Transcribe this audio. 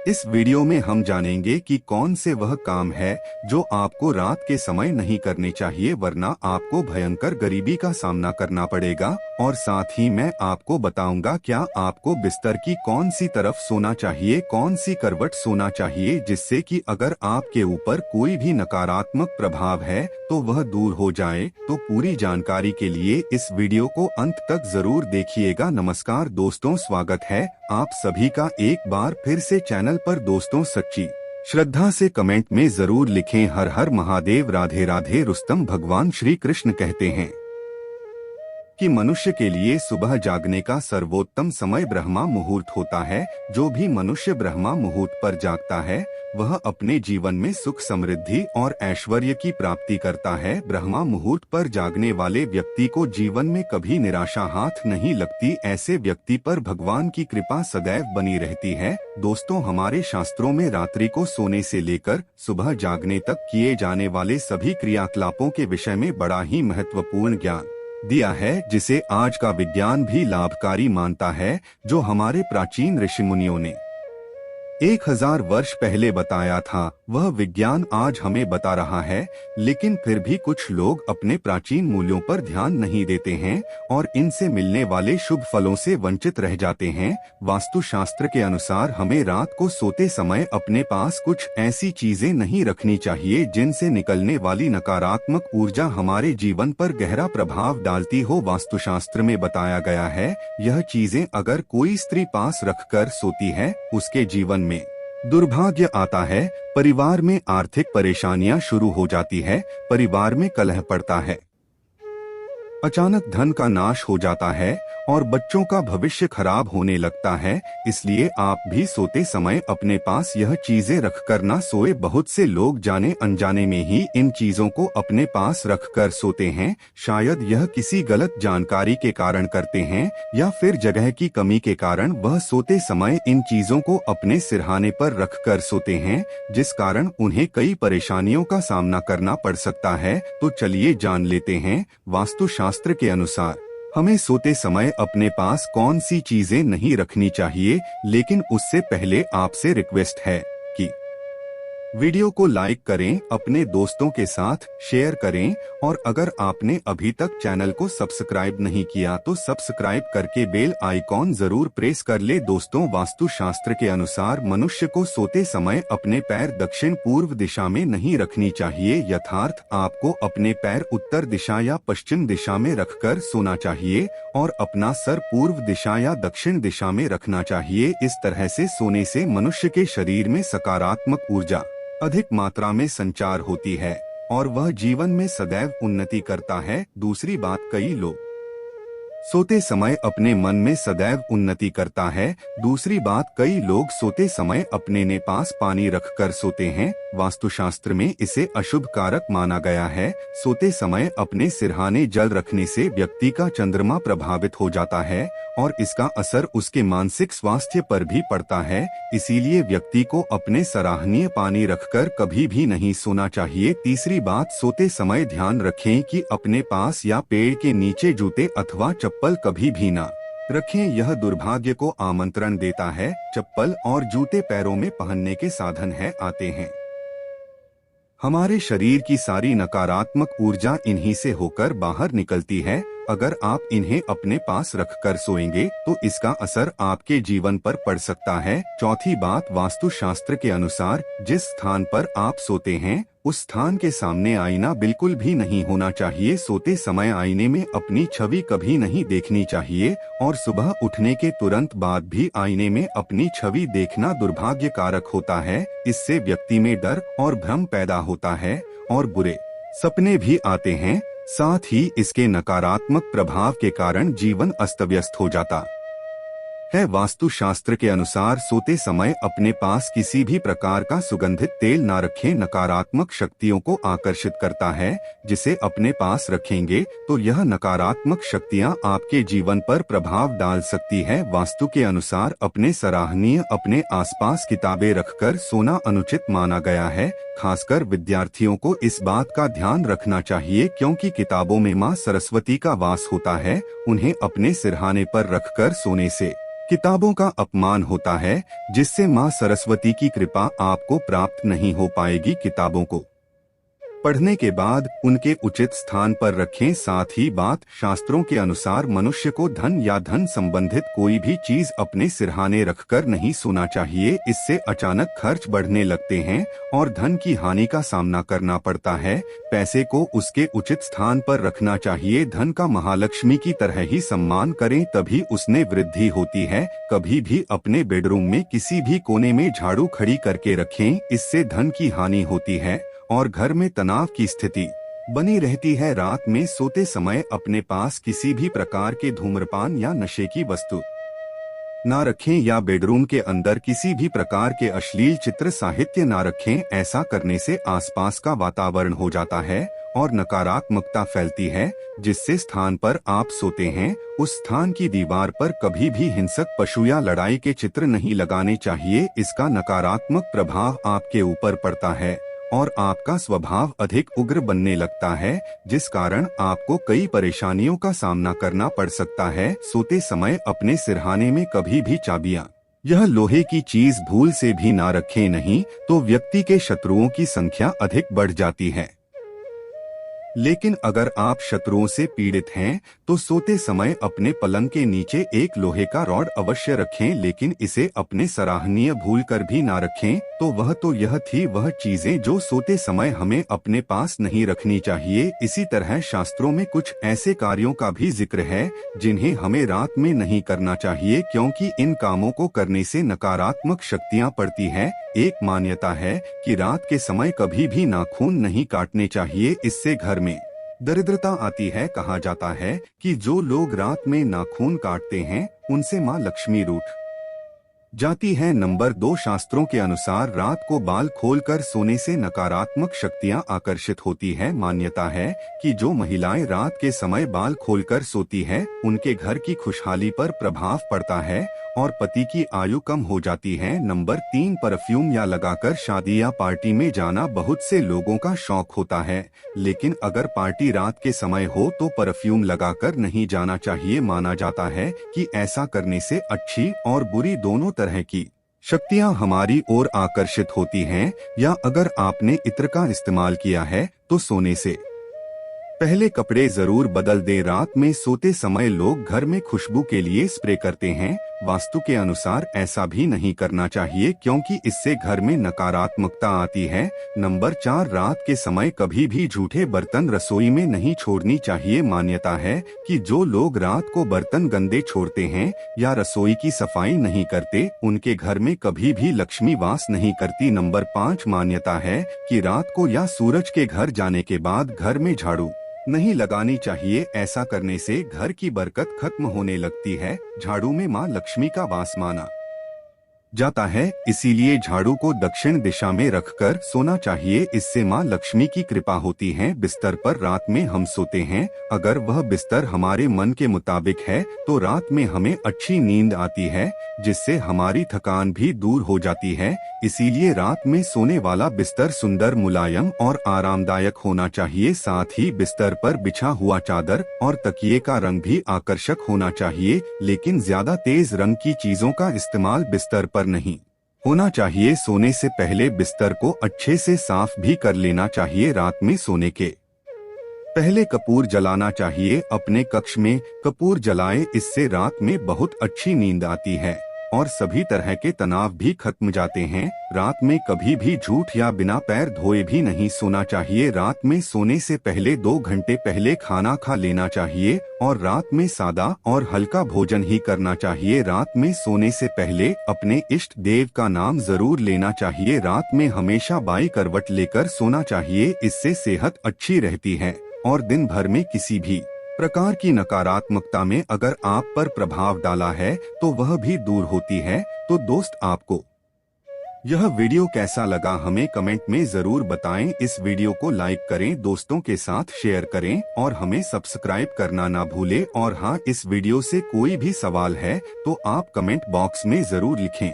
इस वीडियो में हम जानेंगे कि कौन से वह काम है जो आपको रात के समय नहीं करने चाहिए, वरना आपको भयंकर गरीबी का सामना करना पड़ेगा। और साथ ही मैं आपको बताऊंगा क्या आपको बिस्तर की कौन सी तरफ सोना चाहिए, कौन सी करवट सोना चाहिए, जिससे कि अगर आपके ऊपर कोई भी नकारात्मक प्रभाव है तो वह दूर हो जाए। तो पूरी जानकारी के लिए इस वीडियो को अंत तक जरूर देखिएगा। नमस्कार दोस्तों, स्वागत है आप सभी का एक बार फिर से चैनल पर। दोस्तों, सच्ची श्रद्धा से कमेंट में जरूर लिखें हर हर महादेव, राधे राधे। रुस्तम भगवान श्री कृष्ण कहते हैं कि मनुष्य के लिए सुबह जागने का सर्वोत्तम समय ब्रह्मा मुहूर्त होता है। जो भी मनुष्य ब्रह्मा मुहूर्त पर जागता है वह अपने जीवन में सुख, समृद्धि और ऐश्वर्य की प्राप्ति करता है। ब्रह्मा मुहूर्त पर जागने वाले व्यक्ति को जीवन में कभी निराशा हाथ नहीं लगती। ऐसे व्यक्ति पर भगवान की कृपा सदैव बनी रहती है। दोस्तों, हमारे शास्त्रों में रात्रि को सोने से लेकर सुबह जागने तक किए जाने वाले सभी क्रियाकलापों के विषय में बड़ा ही महत्वपूर्ण ज्ञान दिया है, जिसे आज का विज्ञान भी लाभकारी मानता है। जो हमारे प्राचीन ऋषि मुनियों ने 1000 वर्ष पहले बताया था वह विज्ञान आज हमें बता रहा है। लेकिन फिर भी कुछ लोग अपने प्राचीन मूल्यों पर ध्यान नहीं देते हैं और इनसे मिलने वाले शुभ फलों से वंचित रह जाते हैं। वास्तुशास्त्र के अनुसार हमें रात को सोते समय अपने पास कुछ ऐसी चीजें नहीं रखनी चाहिए जिनसे निकलने वाली नकारात्मक ऊर्जा हमारे जीवन पर गहरा प्रभाव डालती हो। वास्तुशास्त्र में बताया गया है यह चीजें अगर कोई स्त्री पास रखकर सोती है उसके जीवन में दुर्भाग्य आता है, परिवार में आर्थिक परेशानियां शुरू हो जाती है, परिवार में कलह पड़ता है, अचानक धन का नाश हो जाता है और बच्चों का भविष्य खराब होने लगता है। इसलिए आप भी सोते समय अपने पास यह चीजें रखकर ना सोए। बहुत से लोग जाने अनजाने में ही इन चीजों को अपने पास रखकर सोते हैं। शायद यह किसी गलत जानकारी के कारण करते हैं या फिर जगह की कमी के कारण वह सोते समय इन चीजों को अपने सिरहाने पर रखकर सोते हैं, जिस कारण उन्हें कई परेशानियों का सामना करना पड़ सकता है। तो चलिए जान लेते हैं वास्तुशास्त्र के अनुसार हमें सोते समय अपने पास कौन सी चीजें नहीं रखनी चाहिए। लेकिन उससे पहले आपसे रिक्वेस्ट है कि वीडियो को लाइक करें, अपने दोस्तों के साथ शेयर करें और अगर आपने अभी तक चैनल को सब्सक्राइब नहीं किया तो सब्सक्राइब करके बेल आइकॉन जरूर प्रेस कर ले। दोस्तों, वास्तुशास्त्र के अनुसार मनुष्य को सोते समय अपने पैर दक्षिण पूर्व दिशा में नहीं रखनी चाहिए। यथार्थ आपको अपने पैर उत्तर दिशा या पश्चिम दिशा में रखकर सोना चाहिए और अपना सर पूर्व दिशा या दक्षिण दिशा में रखना चाहिए। इस तरह से सोने से मनुष्य के शरीर में सकारात्मक ऊर्जा अधिक मात्रा में संचार होती है और वह जीवन में सदैव उन्नति करता है। दूसरी बात, कई लोग सोते समय अपने मन में सदैव उन्नति करता है। दूसरी बात, कई लोग सोते समय अपने ने पास पानी रखकर सोते हैं। वास्तुशास्त्र में इसे अशुभ कारक माना गया है। सोते समय अपने सिरहाने जल रखने से व्यक्ति का चंद्रमा प्रभावित हो जाता है और इसका असर उसके मानसिक स्वास्थ्य पर भी पड़ता है। इसीलिए व्यक्ति को अपने सराहनीय पानी रखकर कभी भी नहीं सोना चाहिए। तीसरी बात, सोते समय ध्यान रखें कि अपने पास या पेड़ के नीचे जूते अथवा चप्पल कभी भी ना रखें। यह दुर्भाग्य को आमंत्रण देता है। चप्पल और जूते पैरों में पहनने के साधन है आते हैं। हमारे शरीर की सारी नकारात्मक ऊर्जा इन्हीं से होकर बाहर निकलती है। अगर आप इन्हें अपने पास रखकर सोएंगे तो इसका असर आपके जीवन पर पड़ सकता है। चौथी बात, वास्तुशास्त्र के अनुसार जिस स्थान पर आप सोते हैं उस स्थान के सामने आईना बिल्कुल भी नहीं होना चाहिए। सोते समय आईने में अपनी छवि कभी नहीं देखनी चाहिए और सुबह उठने के तुरंत बाद भी आईने में अपनी छवि देखना दुर्भाग्य कारक होता है। इससे व्यक्ति में डर और भ्रम पैदा होता है और बुरे सपने भी आते हैं। साथ ही इसके नकारात्मक प्रभाव के कारण जीवन अस्त व्यस्त हो जाता है। वास्तुशास्त्र के अनुसार सोते समय अपने पास किसी भी प्रकार का सुगंधित तेल ना रखें। नकारात्मक शक्तियों को आकर्षित करता है। जिसे अपने पास रखेंगे तो यह नकारात्मक शक्तियां आपके जीवन पर प्रभाव डाल सकती है। वास्तु के अनुसार अपने सराहनीय अपने आसपास किताबें रखकर सोना अनुचित माना गया है। खासकर विद्यार्थियों को इस बात का ध्यान रखना चाहिए क्योंकि किताबों में मां सरस्वती का वास होता है। उन्हें अपने सिरहाने पर रखकर सोने से किताबों का अपमान होता है, जिससे माँ सरस्वती की कृपा आपको प्राप्त नहीं हो पाएगी। किताबों को पढ़ने के बाद उनके उचित स्थान पर रखें। साथ ही बात शास्त्रों के अनुसार मनुष्य को धन या धन संबंधित कोई भी चीज अपने सिरहाने रखकर नहीं सोना चाहिए। इससे अचानक खर्च बढ़ने लगते हैं और धन की हानि का सामना करना पड़ता है। पैसे को उसके उचित स्थान पर रखना चाहिए। धन का महालक्ष्मी की तरह ही सम्मान करें, तभी उसने वृद्धि होती है। कभी भी अपने बेडरूम में किसी भी कोने में झाड़ू खड़ी करके रखें, इससे धन की हानि होती है और घर में तनाव की स्थिति बनी रहती है। रात में सोते समय अपने पास किसी भी प्रकार के धूम्रपान या नशे की वस्तु ना रखें या बेडरूम के अंदर किसी भी प्रकार के अश्लील चित्र साहित्य ना रखें। ऐसा करने से आसपास का वातावरण हो जाता है और नकारात्मकता फैलती है। जिससे स्थान पर आप सोते हैं उस स्थान की दीवार पर कभी भी हिंसक पशु या लड़ाई के चित्र नहीं लगाने चाहिए। इसका नकारात्मक प्रभाव आपके ऊपर पड़ता है और आपका स्वभाव अधिक उग्र बनने लगता है, जिस कारण आपको कई परेशानियों का सामना करना पड़ सकता है। सोते समय अपने सिरहाने में कभी भी चाबियां यह लोहे की चीज भूल से भी ना रखें, नहीं तो व्यक्ति के शत्रुओं की संख्या अधिक बढ़ जाती है। लेकिन अगर आप शत्रुओं से पीड़ित हैं तो सोते समय अपने पलंग के नीचे एक लोहे का रॉड अवश्य रखें, लेकिन इसे अपने सराहनीय भूल कर भी ना रखें। तो यह थी वह चीजें जो सोते समय हमें अपने पास नहीं रखनी चाहिए। इसी तरह शास्त्रों में कुछ ऐसे कार्यों का भी जिक्र है जिन्हें हमें रात में नहीं करना चाहिए, क्योंकि इन कामों को करने से नकारात्मक शक्तियां पड़ती है। एक मान्यता है कि रात के समय कभी भी नाखून नहीं काटने चाहिए, इससे घर में दरिद्रता आती है। कहा जाता है कि जो लोग रात में नाखून काटते हैं उनसे माँ लक्ष्मी रूठ जाती है। नंबर 2, शास्त्रों के अनुसार रात को बाल खोलकर सोने से नकारात्मक शक्तियां आकर्षित होती है। मान्यता है कि जो महिलाएं रात के समय बाल खोलकर सोती है उनके घर की खुशहाली पर प्रभाव पड़ता है और पति की आयु कम हो जाती है। नंबर 3, परफ्यूम या लगाकर शादी या पार्टी में जाना बहुत से लोगों का शौक होता है, लेकिन अगर पार्टी रात के समय हो तो परफ्यूम लगाकर नहीं जाना चाहिए। माना जाता है कि ऐसा करने से अच्छी और बुरी दोनों तरह की शक्तियां हमारी ओर आकर्षित होती हैं। या अगर आपने इत्र का इस्तेमाल किया है तो सोने से पहले कपड़े जरूर बदल दें। रात में सोते समय लोग घर में खुशबू के लिए स्प्रे करते हैं। वास्तु के अनुसार ऐसा भी नहीं करना चाहिए, क्योंकि इससे घर में नकारात्मकता आती है। नंबर 4, रात के समय कभी भी जूठे बर्तन रसोई में नहीं छोड़नी चाहिए। मान्यता है कि जो लोग रात को बर्तन गंदे छोड़ते हैं या रसोई की सफाई नहीं करते उनके घर में कभी भी लक्ष्मी वास नहीं करती। नंबर 5, मान्यता है कि रात को या सूरज के घर जाने के बाद घर में झाड़ू नहीं लगानी चाहिए। ऐसा करने से घर की बरकत खत्म होने लगती है। झाड़ू में माँ लक्ष्मी का वास माना जाता है, इसीलिए झाड़ू को दक्षिण दिशा में रखकर सोना चाहिए। इससे माँ लक्ष्मी की कृपा होती है। बिस्तर पर रात में हम सोते हैं, अगर वह बिस्तर हमारे मन के मुताबिक है तो रात में हमें अच्छी नींद आती है, जिससे हमारी थकान भी दूर हो जाती है। इसीलिए रात में सोने वाला बिस्तर सुंदर, मुलायम और आरामदायक होना चाहिए। साथ ही बिस्तर पर बिछा हुआ चादर और तकिए का रंग भी आकर्षक होना चाहिए, लेकिन ज्यादा तेज रंग की चीजों का इस्तेमाल बिस्तर पर नहीं होना चाहिए। सोने से पहले बिस्तर को अच्छे से साफ भी कर लेना चाहिए। रात में सोने के पहले कपूर जलाना चाहिए। अपने कक्ष में कपूर जलाएं, इससे रात में बहुत अच्छी नींद आती है और सभी तरह के तनाव भी खत्म जाते हैं। रात में कभी भी झूठ या बिना पैर धोए भी नहीं सोना चाहिए। रात में सोने से पहले 2 घंटे पहले खाना खा लेना चाहिए और रात में सादा और हल्का भोजन ही करना चाहिए। रात में सोने से पहले अपने इष्ट देव का नाम जरूर लेना चाहिए। रात में हमेशा बाई करवट लेकर सोना चाहिए, इससे सेहत अच्छी रहती है और दिन भर में किसी भी प्रकार की नकारात्मकता में अगर आप पर प्रभाव डाला है तो वह भी दूर होती है। तो दोस्त, आपको यह वीडियो कैसा लगा हमें कमेंट में जरूर बताएं। इस वीडियो को लाइक करें, दोस्तों के साथ शेयर करें और हमें सब्सक्राइब करना ना भूलें। और हाँ, इस वीडियो से कोई भी सवाल है तो आप कमेंट बॉक्स में जरूर लिखें।